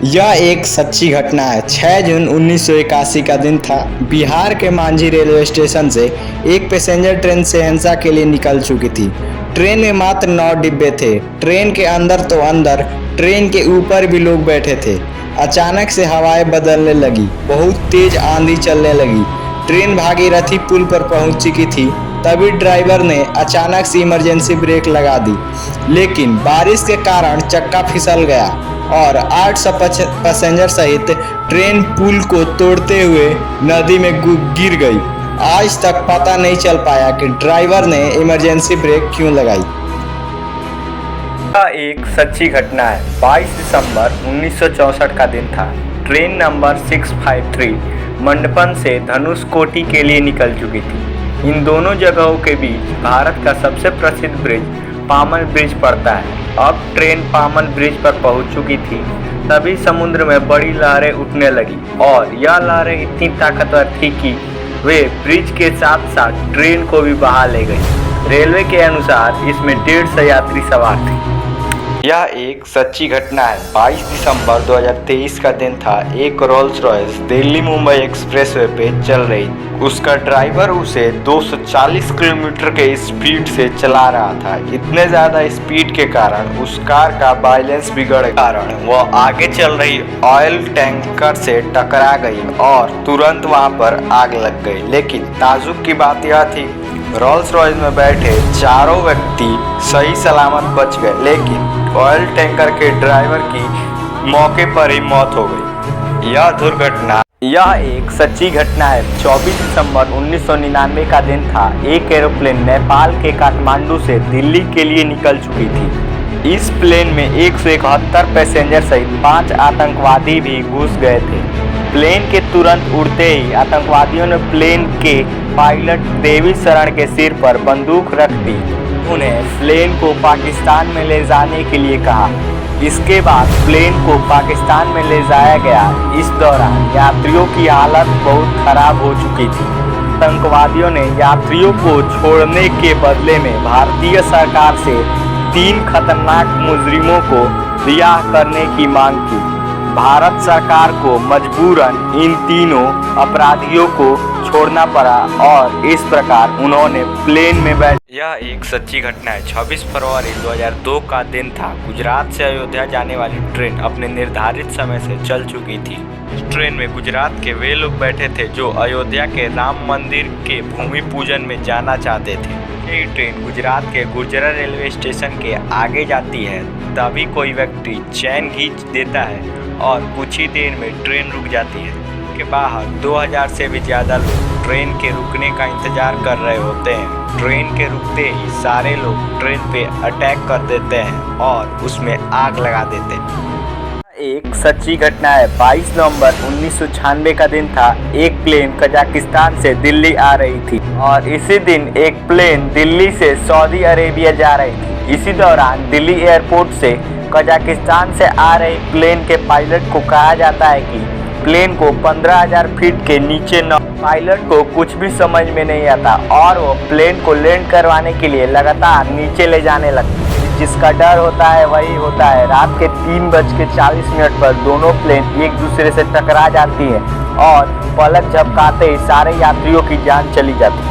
यह एक सच्ची घटना है। 6 जून 1981 का दिन था। बिहार के मांझी रेलवे स्टेशन से एक पैसेंजर ट्रेन शहंसा के लिए निकल चुकी थी। ट्रेन में मात्र 9 डिब्बे थे। ट्रेन के अंदर तो अंदर, ट्रेन के ऊपर भी लोग बैठे थे। अचानक से हवाएं बदलने लगी, बहुत तेज आंधी चलने लगी। ट्रेन भागीरथी पुल पर पहुंच चुकी थी। तभी ड्राइवर ने अचानक से इमरजेंसी ब्रेक लगा दी, लेकिन बारिश के कारण चक्का फिसल गया और 800 पैसेंजर सहित ट्रेन पुल को तोड़ते हुए नदी में गिर गई। आज तक पता नहीं चल पाया कि ड्राइवर ने इमरजेंसी ब्रेक क्यों लगाई। यह एक सच्ची घटना है। 22 दिसंबर 1964 का दिन था। ट्रेन नंबर 653 मंडपन से धनुषकोटी के लिए निकल चुकी थी। इन दोनों जगहों के बीच भारत का सबसे प्रसिद्ध ब्रिज पामन ब्रिज पड़ता है। अब ट्रेन पामन ब्रिज पर पहुंच चुकी थी, तभी समुद्र में बड़ी लहरें उठने लगी और यह लहरें इतनी ताकतवर थी कि वे ब्रिज के साथ साथ ट्रेन को भी बहा ले गई। रेलवे के अनुसार इसमें 150 यात्री सवार थे। यह एक सच्ची घटना है। 22 दिसंबर 2023 का दिन था। एक Rolls Royce Delhi Mumbai expressway पे चल रही। उसका ड्राइवर उसे 240 किलोमीटर के स्पीड से चला रहा था। इतने ज़्यादा स्पीड के कारण उस कार का बैलेंस बिगड़ गया, कारण वह आगे चल रही ऑयल टैंकर से टकरा गई और तुरंत वहां पर आग लग गई। लेकिन ताज्जुब की बात यह थी, रोल्स रॉयस में बैठे चारों व्यक्ति सही सलामत बच गए, लेकिन ऑयल टैंकर के ड्राइवर की मौके पर ही मौत हो गई। यह एक सच्ची घटना है। 24 दिसंबर 1999 का दिन था। एक एरोप्लेन नेपाल के काठमांडू से दिल्ली के लिए निकल चुकी थी। इस प्लेन में 171 पैसेंजर सहित 5 आतंकवादी भी घुस गए थे। प्लेन के तुरंत उड़ते ही आतंकवादियों ने प्लेन के पायलट देवी शरण के सिर पर बंदूक रख दी। उन्हें प्लेन को पाकिस्तान में ले जाने के लिए कहा। इसके बाद प्लेन को पाकिस्तान में ले जाया गया। इस दौरान यात्रियों की हालत बहुत खराब हो चुकी थी। आतंकवादियों ने यात्रियों को छोड़ने के बदले में भारतीय सरकार से 3 खतरनाक मुजरिमों को रिहा करने की मांग की। भारत सरकार को मजबूरन इन तीनों अपराधियों को छोड़ना पड़ा और इस प्रकार उन्होंने प्लेन में बैठ। यह एक सच्ची घटना है। 26 फरवरी 2002 का दिन था। गुजरात से अयोध्या जाने वाली ट्रेन अपने निर्धारित समय से चल चुकी थी। इस ट्रेन में गुजरात के वे लोग बैठे थे जो अयोध्या के राम मंदिर के भूमि पूजन में जाना चाहते थे। ये ट्रेन गुजरात के गुर्जर रेलवे स्टेशन के आगे जाती है, तभी कोई व्यक्ति चैन खींच देता है और कुछ ही देर में ट्रेन रुक जाती है। के बाहर 2000 से भी ज़्यादा लोग ट्रेन के रुकने का इंतजार कर रहे होते हैं। ट्रेन के रुकते ही सारे लोग ट्रेन पे अटैक कर देते हैं और उसमें आग लगा देते हैं। एक सच्ची घटना है। 22 नवंबर 1996 का दिन था। एक प्लेन कजाकिस्तान से दिल्ली आ रही थी और इसी दिन एक प्लेन दिल्ली से सऊदी अरेबिया जा रही थी। इसी दौरान दिल्ली एयरपोर्ट से कजाकिस्तान से आ रही प्लेन के पायलट को कहा जाता है कि प्लेन को 15,000 फीट के नीचे न। पायलट को कुछ भी समझ में नहीं आता और वो प्लेन को लैंड करवाने के लिए लगातार नीचे ले जाने लगता है। जिसका डर होता है वही होता है। रात के 3:40 पर दोनों प्लेन एक दूसरे से टकरा जाती हैं और पलक झपकाते ही सारे यात्रियों की जान चली जाती है।